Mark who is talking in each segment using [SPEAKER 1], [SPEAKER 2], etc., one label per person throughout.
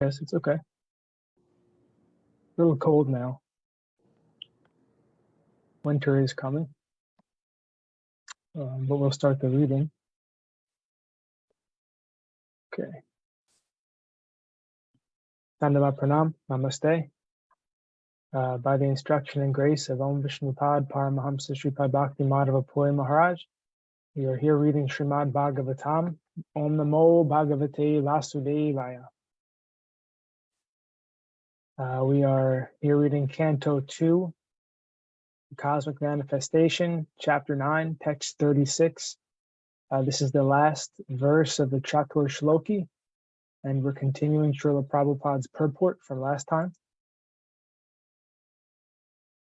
[SPEAKER 1] Yes, it's okay. A little cold now. Winter is coming. But we'll start the reading. Okay. Dandavat Pranam, Namaste. By the instruction and grace of Om Vishnupad Paramahamsa Shripad Bhakti Madhava Puri Maharaj, we are here reading Srimad Bhagavatam. Om Namo Bhagavate Vasudevaya. We are here reading Canto 2, Cosmic Manifestation, Chapter 9, Text 36. This is the last verse of the Catuḥ-ślokī, and we're continuing Srila Prabhupada's purport from last time.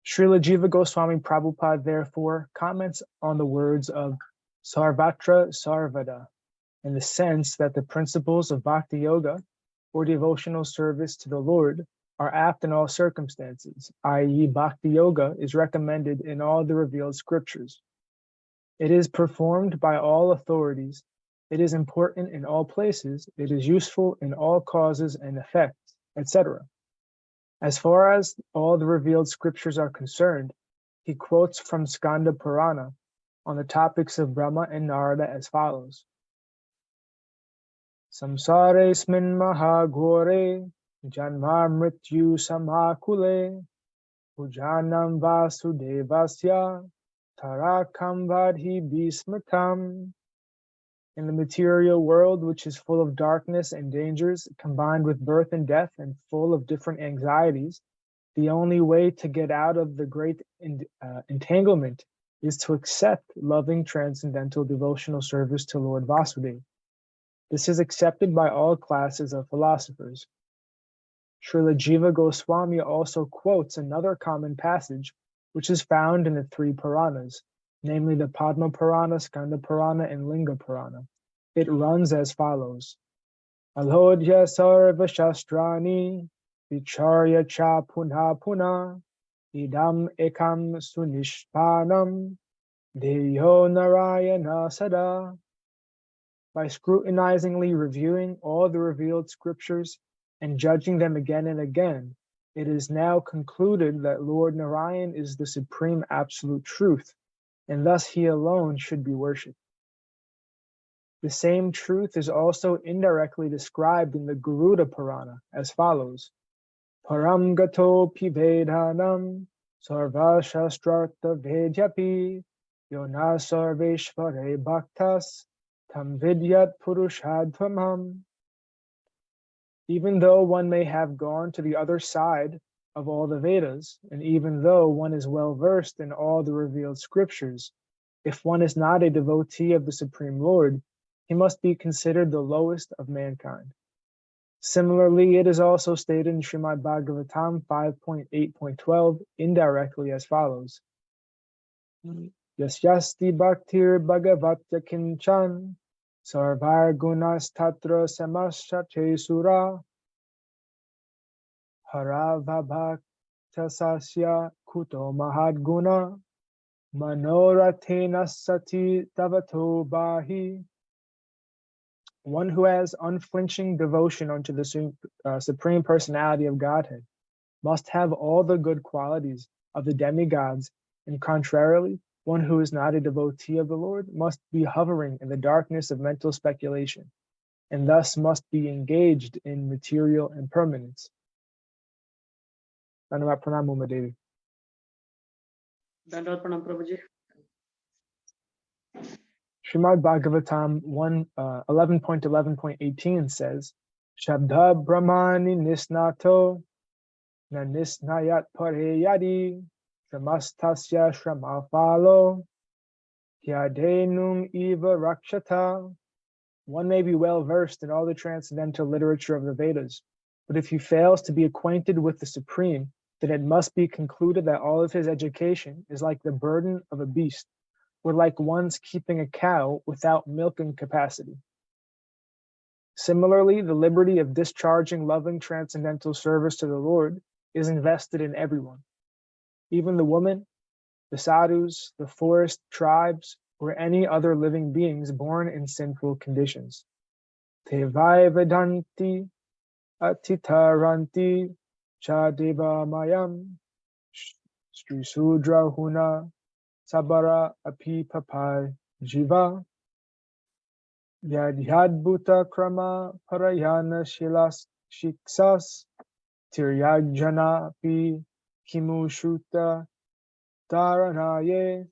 [SPEAKER 1] Srila Jiva Goswami Prabhupada therefore comments on the words of Sarvatra Sarvada in the sense that the principles of Bhakti Yoga or devotional service to the Lord are apt in all circumstances, i.e. Bhakti Yoga is recommended in all the revealed scriptures. It is performed by all authorities. It is important in all places. It is useful in all causes and effects, etc. As far as all the revealed scriptures are concerned, he quotes from Skanda Purana on the topics of Brahma and Narada as follows. Samsaresmin mahagore janma mrityu samakule pujanam vasudevasya tarakam vadhi bismatam. In the material world, which is full of darkness and dangers, combined with birth and death and full of different anxieties, the only way to get out of the great entanglement is to accept loving transcendental devotional service to Lord Vasudeva. This is accepted by all classes of philosophers. Srila Jiva Goswami also quotes another common passage which is found in the three Puranas, namely the Padma Purana, Skanda Purana, and Linga Purana. It runs as follows. Alhodhya sarva shastrani vicharya cha punha puna idam ekam sunishpanam deyo narayana sada. By scrutinizingly reviewing all the revealed scriptures and judging them again and again, it is now concluded that Lord Narayan is the supreme absolute truth, and thus he alone should be worshipped. The same truth is also indirectly described in the Garuda Purana as follows. Param gato pivedhanam sarva shastrartha vedyapi yona sarveshvare bhaktas tam vidyat purushadhamam. Even though one may have gone to the other side of all the Vedas, and even though one is well versed in all the revealed scriptures, if one is not a devotee of the Supreme Lord, he must be considered the lowest of mankind. Similarly, it is also stated in Srimad Bhagavatam 5.8.12 indirectly as follows. Yasyasti bhaktir bhagavatya kinchan sarvar gunas tatra samasate sura haravabhakta sasya kuto mahad guna manoratena sati tavato bahi. One who has unflinching devotion unto the Supreme Personality of Godhead must have all the good qualities of the demigods, and contrarily, one who is not a devotee of the Lord must be hovering in the darkness of mental speculation, and thus must be engaged in material impermanence. Dandavat Pranam Umadevi.
[SPEAKER 2] Dandavat Pranam Prabhuji.
[SPEAKER 1] Srimad Bhagavatam 11.11.18 says, Shabda Brahmani Nisnato Na Nisnayat Pareyadi Shramastasya Shramafalo Hyadenum Eva Rakshata. One may be well versed in all the transcendental literature of the Vedas, but if he fails to be acquainted with the Supreme, then it must be concluded that all of his education is like the burden of a beast, or like one's keeping a cow without milking capacity. Similarly, the liberty of discharging loving transcendental service to the Lord is invested in everyone, even the woman, the sadhus, the forest tribes, or any other living beings born in sinful conditions. Te vai vedanti atitaranti cha deva mayam Sri Sudra Huna Sabara Api Papai Jiva Yadhyadbhuta Krama Parayana Shilas Shiksas Tiryajana Pi Kimushuta Dharanaye.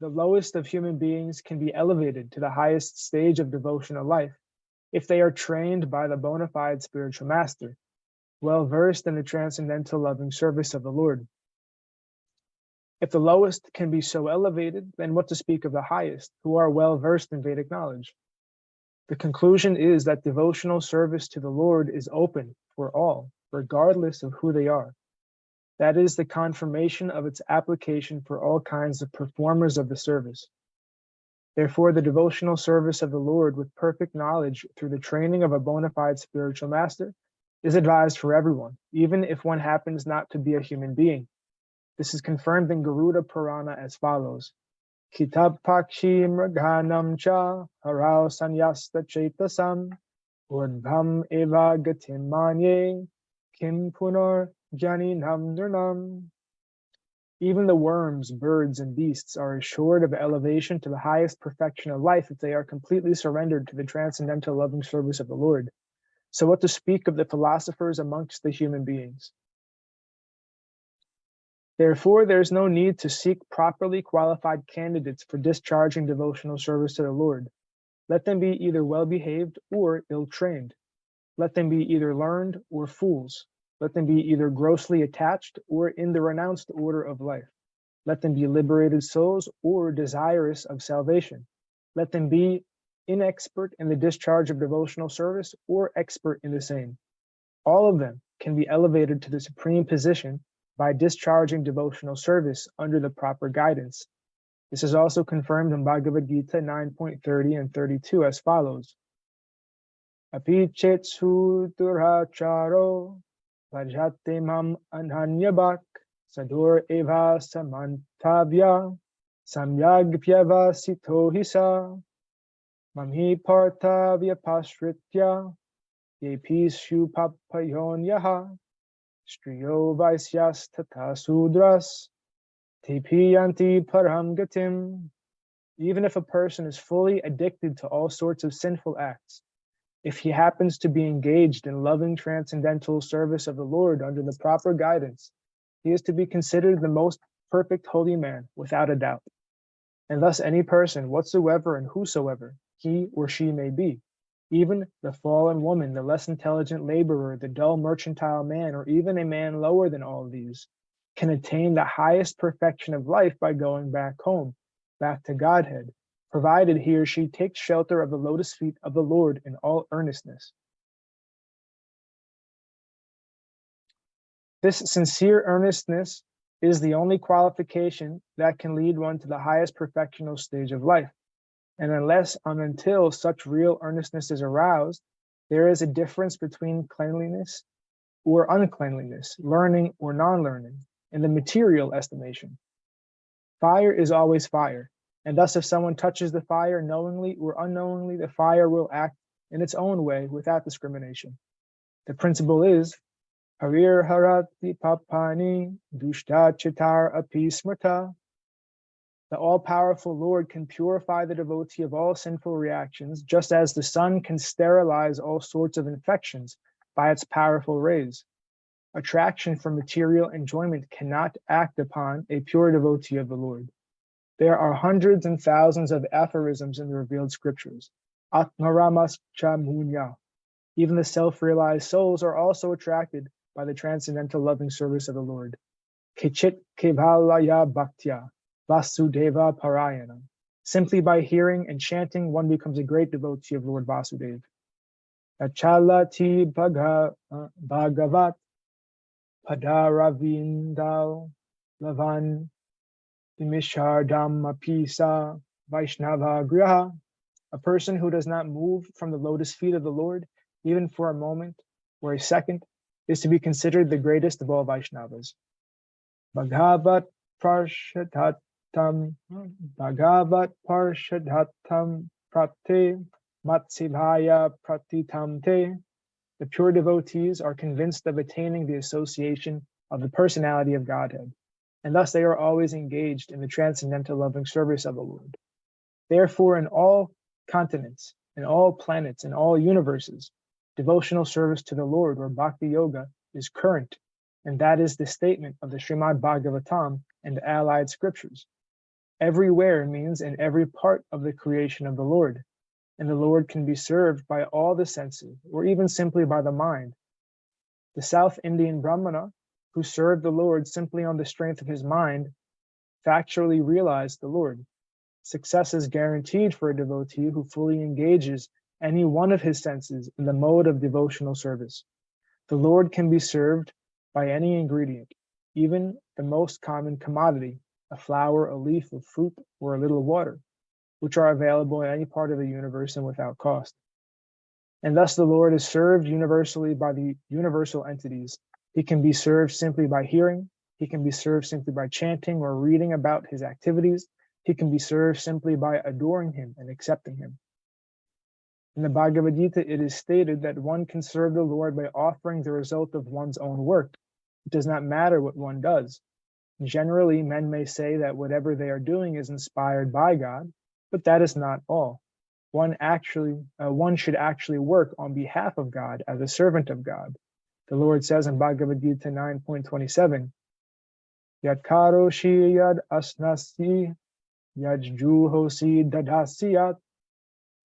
[SPEAKER 1] The lowest of human beings can be elevated to the highest stage of devotional life if they are trained by the bona fide spiritual master, well versed in the transcendental loving service of the Lord. If the lowest can be so elevated, then what to speak of the highest, who are well versed in Vedic knowledge? The conclusion is that devotional service to the Lord is open for all, regardless of who they are. That is the confirmation of its application for all kinds of performers of the service. Therefore, the devotional service of the Lord with perfect knowledge through the training of a bona fide spiritual master is advised for everyone, even if one happens not to be a human being. This is confirmed in Garuda Purana as follows. Kitab Pakshi Mraganam Cha Harao Sanyasta Chetasam Urdham Eva Gatim Manye Kim Punor Janinam Nurnam. Even the worms, birds, and beasts are assured of elevation to the highest perfection of life if they are completely surrendered to the transcendental loving service of the Lord. So what to speak of the philosophers amongst the human beings? Therefore, there is no need to seek properly qualified candidates for discharging devotional service to the Lord. Let them be either well-behaved or ill-trained. Let them be either learned or fools. Let them be either grossly attached or in the renounced order of life. Let them be liberated souls or desirous of salvation. Let them be inexpert in the discharge of devotional service or expert in the same. All of them can be elevated to the supreme position by discharging devotional service under the proper guidance. This is also confirmed in Bhagavad Gita 9.30 and 32 as follows. Api chetsu duracharo Vajate mam anhanyabak sadur eva samantavya samyagpyava sitohisa mamhi partavya pasritya yepishu papayonyaha striyo vaisyas tata sudras tepiyanti param gatim. Even if a person is fully addicted to all sorts of sinful acts, if he happens to be engaged in loving transcendental service of the Lord under the proper guidance, he is to be considered the most perfect holy man, without a doubt. And thus any person whatsoever and whosoever he or she may be, even the fallen woman, the less intelligent laborer, the dull mercantile man, or even a man lower than all these, can attain the highest perfection of life by going back home, back to Godhead, provided he or she takes shelter of the lotus feet of the Lord in all earnestness. This sincere earnestness is the only qualification that can lead one to the highest perfectional stage of life. And until such real earnestness is aroused, there is a difference between cleanliness or uncleanliness, learning or non-learning, in the material estimation. Fire is always fire. And thus, if someone touches the fire knowingly or unknowingly, the fire will act in its own way without discrimination. The principle is, Harir harati papani dushta chitar api smrta. The all-powerful Lord can purify the devotee of all sinful reactions, just as the sun can sterilize all sorts of infections by its powerful rays. Attraction for material enjoyment cannot act upon a pure devotee of the Lord. There are hundreds and thousands of aphorisms in the revealed scriptures. Atmaramas cha munya. Even the self-realized souls are also attracted by the transcendental loving service of the Lord. Kichit kevalaya bhaktya vasudeva parayana. Simply by hearing and chanting, one becomes a great devotee of Lord Vasudeva. Achalati bhagavat padaravindal lavan Dimishardam Apisa Vaishnava Griha. A person who does not move from the lotus feet of the Lord, even for a moment or a second, is to be considered the greatest of all Vaishnavas. Bhagavat Parshadhatam Prate Matsivaya Pratitamte The pure devotees are convinced of attaining the association of the personality of Godhead, and thus they are always engaged in the transcendental loving service of the Lord. Therefore, in all continents, in all planets, in all universes, devotional service to the Lord, or Bhakti Yoga, is current, and that is the statement of the Srimad Bhagavatam and allied scriptures. Everywhere means in every part of the creation of the Lord, and the Lord can be served by all the senses, or even simply by the mind. The South Indian Brahmana, who served the Lord simply on the strength of his mind, factually realized the Lord. Success is guaranteed for a devotee who fully engages any one of his senses in the mode of devotional service. The Lord can be served by any ingredient, even the most common commodity, a flower, a leaf of fruit, or a little water, which are available in any part of the universe and without cost. And thus the Lord is served universally by the universal entities. He can be served simply by hearing. He can be served simply by chanting or reading about his activities. He can be served simply by adoring him and accepting him. In the Bhagavad Gita, it is stated that one can serve the Lord by offering the result of one's own work. It does not matter what one does. Generally, men may say that whatever they are doing is inspired by God, but that is not all. One should actually work on behalf of God as a servant of God. The Lord says in Bhagavad Gita 9.27, Yad karoshi yad asnasi yad juhosi dadasiyat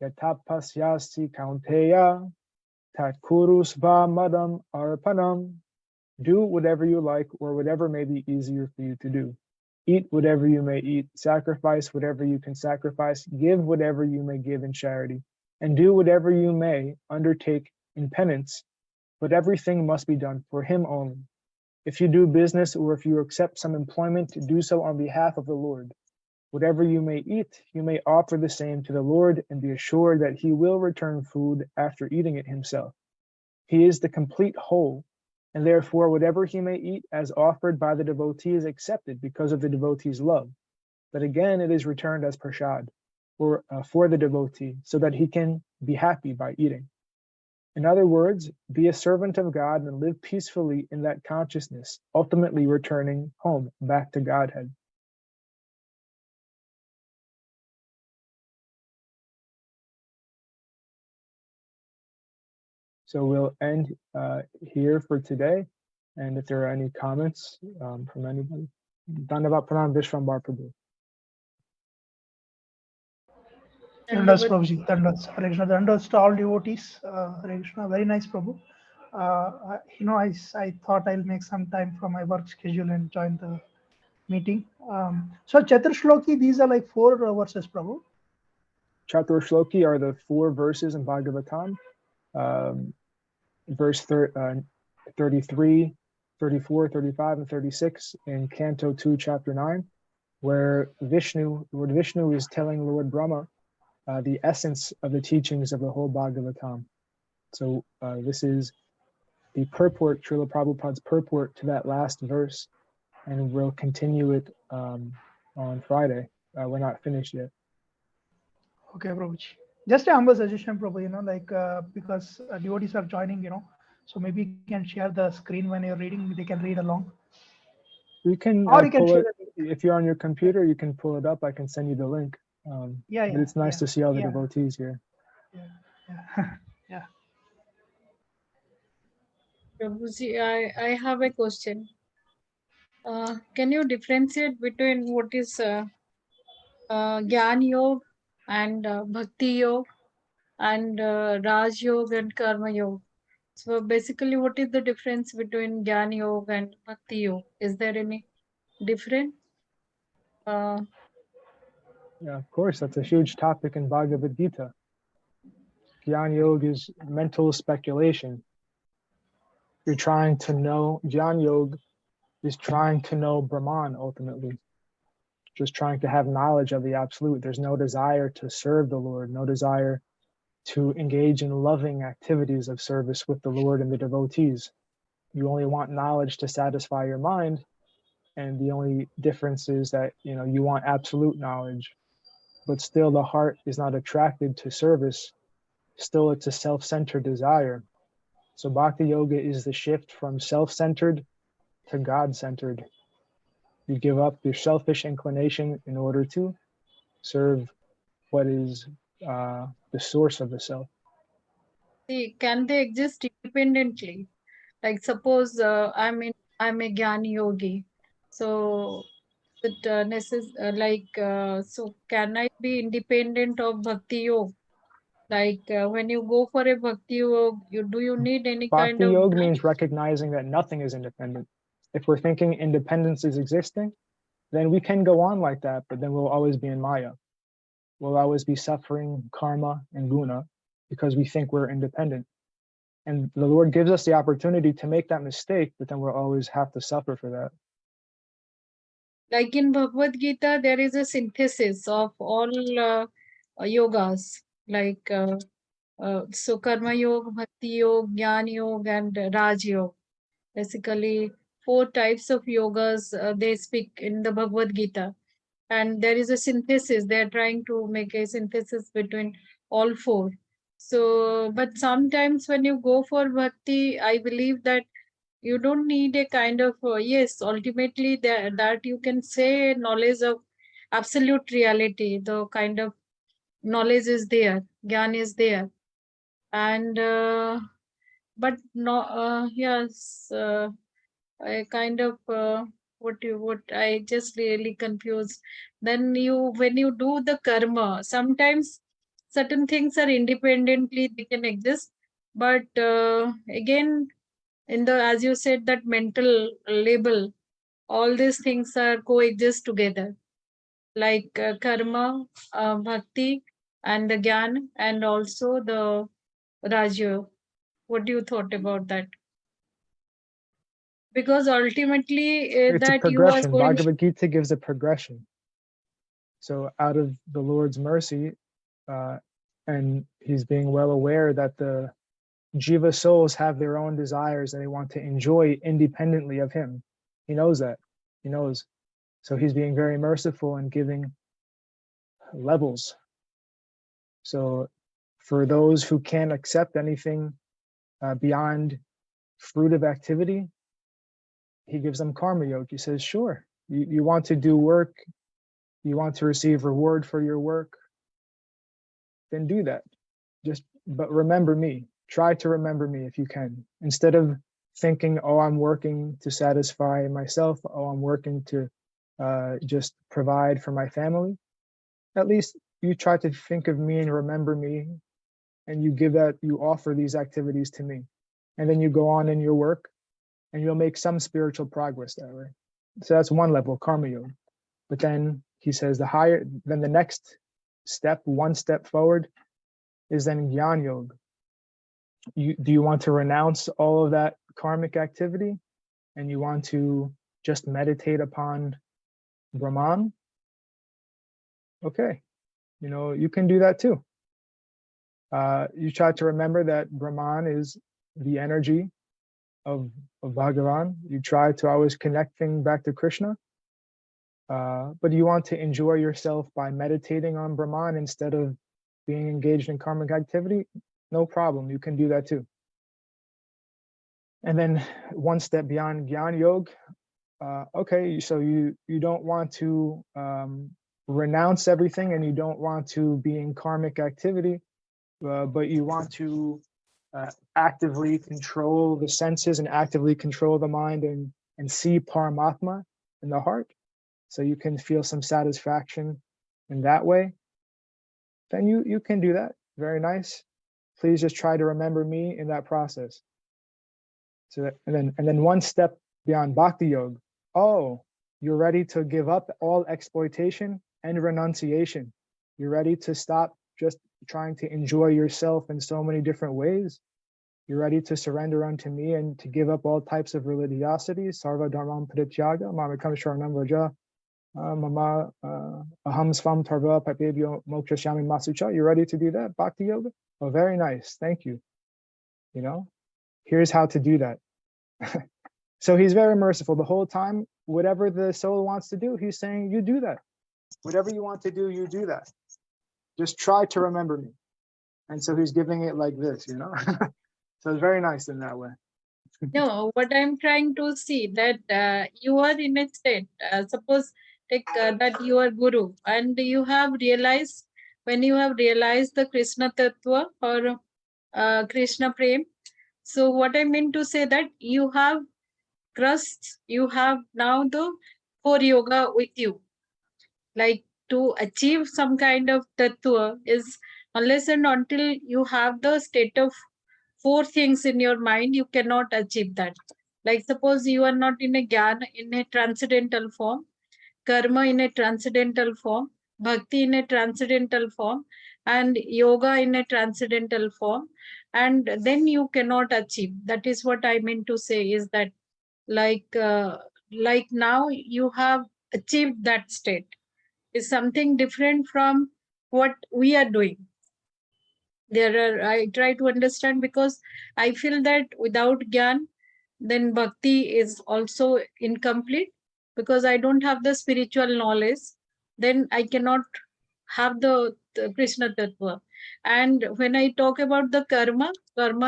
[SPEAKER 1] yatapasyasi kaunteya tat kurusva madam arpanam. Do whatever you like or whatever may be easier for you to do. Eat whatever you may eat, sacrifice whatever you can sacrifice, give whatever you may give in charity, and do whatever you may undertake in penance, but everything must be done for him only. If you do business or if you accept some employment, do so on behalf of the Lord. Whatever you may eat, you may offer the same to the Lord and be assured that he will return food after eating it himself. He is the complete whole, and therefore whatever he may eat as offered by the devotee is accepted because of the devotee's love. But again, it is returned as prasad, or for the devotee, so that he can be happy by eating. In other words, be a servant of God and live peacefully in that consciousness, ultimately returning home, back to Godhead. So we'll end here for today. And if there are any comments from anybody, Dhanyavad Pranam Vishwambar Prabhu.
[SPEAKER 2] Dandas Prabhuji, Dandas, Hare Krishna, Dandas to all devotees. Hare Krishna, very nice Prabhu. I thought I'll make some time from my work schedule and join the meeting. So Catuḥ-ślokī, these are like 4 verses, Prabhu.
[SPEAKER 1] Catuḥ-ślokī are the 4 verses in Bhagavatam, verse 33, 34, 35, and 36 in Canto 2, Chapter 9, where Lord Vishnu is telling Lord Brahma the essence of the teachings of the whole Bhagavatam. So this is the purport, Srila Prabhupada's purport to that last verse, and we'll continue it on Friday. We're not finished yet.
[SPEAKER 2] Okay, Prabhuji. Just a humble suggestion, Prabhu, because devotees are joining, so maybe you can share the screen when you're reading, they can read along.
[SPEAKER 1] You can,
[SPEAKER 2] or you can
[SPEAKER 1] pull it, if you're on your computer, you can pull it up. I can send you the link. But it's nice to see all the devotees here.
[SPEAKER 2] Yeah.
[SPEAKER 3] Prabhuji, I have a question. Can you differentiate between what is Gyan Yoga and Bhakti Yoga and Raj Yoga and Karma Yoga? So basically, what is the difference between Gyan Yoga and Bhakti Yoga? Is there any difference?
[SPEAKER 1] Yeah, of course, that's a huge topic in Bhagavad Gita. Gyan Yoga is mental speculation. You're trying to know, Gyan Yoga is trying to know Brahman ultimately. Just trying to have knowledge of the absolute. There's no desire to serve the Lord, no desire to engage in loving activities of service with the Lord and the devotees. You only want knowledge to satisfy your mind, and the only difference is that you want absolute knowledge, but still the heart is not attracted to service. Still, it's a self-centered desire. So bhakti yoga is the shift from self-centered to God-centered. You give up your selfish inclination in order to serve what is the source of the self.
[SPEAKER 3] See, can they exist independently? Like suppose I'm a Jnani yogi, so it so can I be independent of bhakti yoga? Like when you go for a bhakti yoga, do you need any kind
[SPEAKER 1] Bhakti
[SPEAKER 3] of
[SPEAKER 1] yoga means recognizing that nothing is independent. If we're thinking independence is existing, then we can go on like that, but then we'll always be in Maya. We'll always be suffering karma and guna because we think we're independent. And the Lord gives us the opportunity to make that mistake, but then we'll always have to suffer for that.
[SPEAKER 3] Like in Bhagavad Gita, there is a synthesis of all yogas, like so Karma Yoga, Bhakti Yoga, Jnana Yoga, and Raj Yoga. Basically, 4 types of yogas they speak in the Bhagavad Gita. And there is a synthesis. They are trying to make a synthesis between all 4. So, but sometimes when you go for Bhakti, I believe that you don't need a kind of yes, ultimately that you can say knowledge of absolute reality, the kind of knowledge is there, gyan is there, and but no yes I kind of what I just really confused. Then you when you do the karma, sometimes certain things are independently they can exist, but again in the as you said that mental label, all these things are coexist together, like karma, bhakti, and the gyan, and also the rajya. What do you thought about that? Because ultimately
[SPEAKER 1] It's a
[SPEAKER 3] that you are
[SPEAKER 1] progression.
[SPEAKER 3] going.
[SPEAKER 1] Bhagavad Gita gives a progression. So out of the Lord's mercy, and he's being well aware that the jiva souls have their own desires and they want to enjoy independently of him. He knows that. He knows. So he's being very merciful and giving levels. So for those who can't accept anything beyond fruitive activity, he gives them karma yoga. He says, sure, you want to do work, you want to receive reward for your work, then do that. But remember me. Try to remember me if you can. Instead of thinking, oh, I'm working to satisfy myself, oh, I'm working to just provide for my family, at least you try to think of me and remember me, and you offer these activities to me. And then you go on in your work and you'll make some spiritual progress that way. So that's one level, karma yoga. But then he says then the next step, one step forward, is then jnana yoga. Do you want to renounce all of that karmic activity and you want to just meditate upon Brahman? Okay, you can do that too. You try to remember that Brahman is the energy of Bhagavan. You try to always connect things back to Krishna. But you want to enjoy yourself by meditating on Brahman instead of being engaged in karmic activity? No problem, you can do that too. And then one step beyond Jnana Yoga, okay, so you don't want to renounce everything and you don't want to be in karmic activity, but you want to actively control the senses and actively control the mind and see Paramatma in the heart, so you can feel some satisfaction in that way, then you can do that. Very nice. Please just try to remember me in that process. So and then one step beyond bhakti yoga. Oh, you're ready to give up all exploitation and renunciation. You're ready to stop just trying to enjoy yourself in so many different ways. You're ready to surrender unto me and to give up all types of religiosity. Sarva dharmam parityaga, mamekam sharanam vraja, mama aham svam tarva papebhyo mokshashyami masucha. You're ready to do that, bhakti yoga? Oh, very nice. Thank you. Here's how to do that. So he's very merciful the whole time. Whatever the soul wants to do, he's saying, you do that. Whatever you want to do, you do that. Just try to remember me. And so he's giving it like this, So it's very nice in that way.
[SPEAKER 3] No, what I'm trying to see that you are in a state, suppose take that you are guru and you have realized, when you have realized the Krishna Tattva or Krishna Prem. So what I mean to say that you have crossed, you have now the core yoga with you. Like to achieve some kind of Tattva is unless and until you have the state of four things in your mind, you cannot achieve that. Like suppose you are not in a jnana in a transcendental form, karma in a transcendental form, bhakti in a transcendental form, and yoga in a transcendental form, and then you cannot achieve. That is what I meant to say, is that like now you have achieved that state is something different from what we are doing. I try to understand, because I feel that without Gyan, then bhakti is also incomplete, because I don't have the spiritual knowledge, then I cannot have the Krishna Tattva. And when I talk about the karma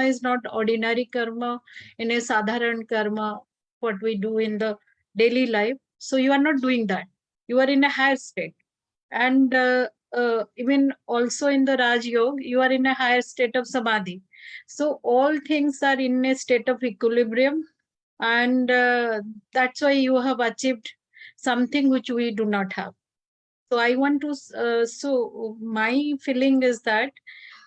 [SPEAKER 3] is not ordinary karma in a sadharan karma, what we do in the daily life. So you are not doing that. You are in a higher state. And even also in the Raj Yoga, you are in a higher state of Samadhi. So all things are in a state of equilibrium, and that's why you have achieved something which we do not have. So I want to, so my feeling is that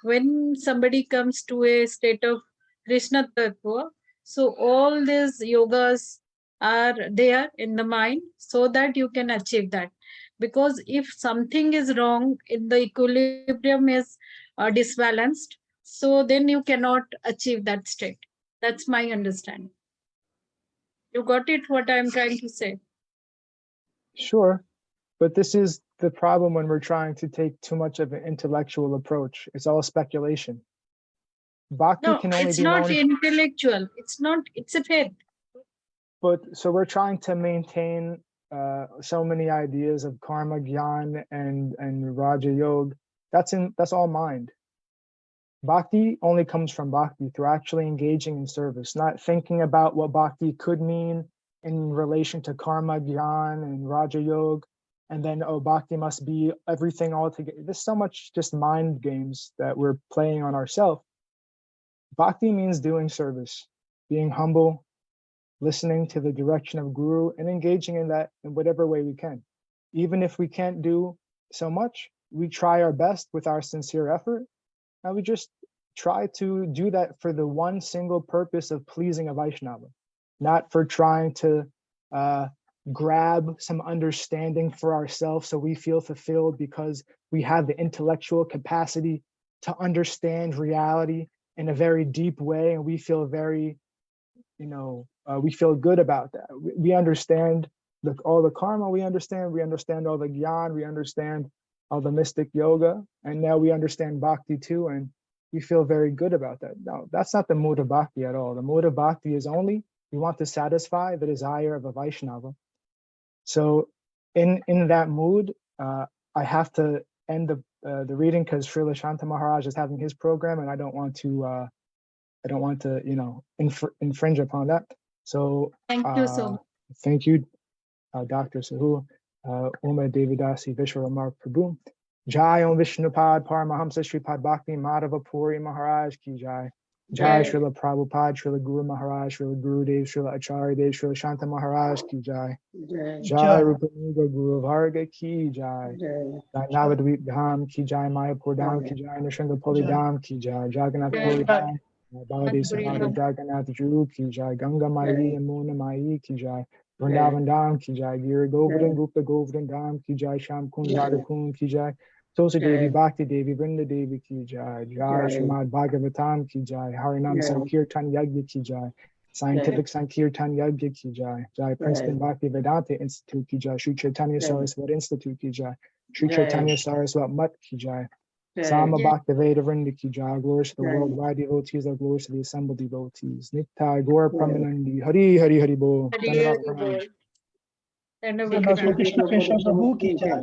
[SPEAKER 3] when somebody comes to a state of Krishna Tattva, so all these yogas are there in the mind so that you can achieve that. Because if something is wrong, in the equilibrium is disbalanced, so then you cannot achieve that state. That's my understanding. You got it, what I'm trying to say?
[SPEAKER 1] Sure. But this is the problem when we're trying to take too much of an intellectual approach. It's all speculation. Bhakti
[SPEAKER 3] No,
[SPEAKER 1] can only
[SPEAKER 3] it's
[SPEAKER 1] be
[SPEAKER 3] not
[SPEAKER 1] known,
[SPEAKER 3] intellectual. It's not, it's a faith.
[SPEAKER 1] but so we're trying to maintain so many ideas of karma, gyan, and Raja Yoga. That's all mind. Bhakti only comes from bhakti, through actually engaging in service, not thinking about what bhakti could mean in relation to karma, gyan, and Raja Yoga, and then, oh, bhakti must be everything altogether. There's so much just mind games that we're playing on ourselves. Bhakti means doing service, being humble, listening to the direction of Guru, and engaging in that in whatever way we can. Even if we can't do so much, we try our best with our sincere effort, and we just try to do that for the one single purpose of pleasing a Vaishnava, not for trying to grab some understanding for ourselves so we feel fulfilled because we have the intellectual capacity to understand reality in a very deep way, and we feel very, we feel good about that. We understand all the karma, we understand all the gyan, we understand all the mystic yoga, and now we understand bhakti too, and we feel very good about that. No, that's not the mood of bhakti at all. The mood of bhakti is only we want to satisfy the desire of a Vaishnava. So in that mood, I have to end the reading because Srila Shanta Maharaj is having his program, and I don't want to infringe upon that. So
[SPEAKER 3] Thank you so much.
[SPEAKER 1] Thank you, Dr. Sahu, Uma Devidasi Vishwaramar Prabhu. Jai Om Vishnupad Paramahamsa Shripad Bhakti Madhava Puri Maharaj Ki Jai. Jai Srila Prabhupada, Srila Guru Maharaj, Srila Gurudev, Srila Acharya Dev, Srila Shanta Maharaj Ki Jai. Jai Rupanuga Guru Varga Ki Jai. Jai Navadvip Dham Ki Jai, Mayapur Dham Ki Jai, Nishringa Poli Dham Ki Jai, Jagannath Puri Dham, Baladev Samada Jagannath Juru Ki Jai, Ganga Mai, Yamuna Mai Ki Jai, Vrindavan Dham Ki Jai, Giri Govardhan, Gupta Govardhan Dham Ki Jai, Sham Kund Radha Kund Ki Jai, Tulsi Devi, Bhakti Devi, Vrinda Devi Ki Jai, Jai Srimad Bhagavatam Ki Jai, Harinam Sankirtan Yagya Ki Jai, Scientific Sankirtan Yagya Ki Jai, Jai Princeton Bhakti Vedanta Institute Ki Jai, Sri Chaitanya Saraswat Institute Ki Jai, Sri Chaitanya Saraswat Mat Ki Jai, Sama Bhakti Veda Vrinda Ki Jai, glories to the worldwide devotees, or glories to the assembled devotees. Nittai Gaur Pramanandi, Hari Hari Hari Bo.
[SPEAKER 2] Krishna Prabhu ki jai.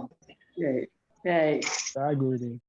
[SPEAKER 1] Jai Gurudev.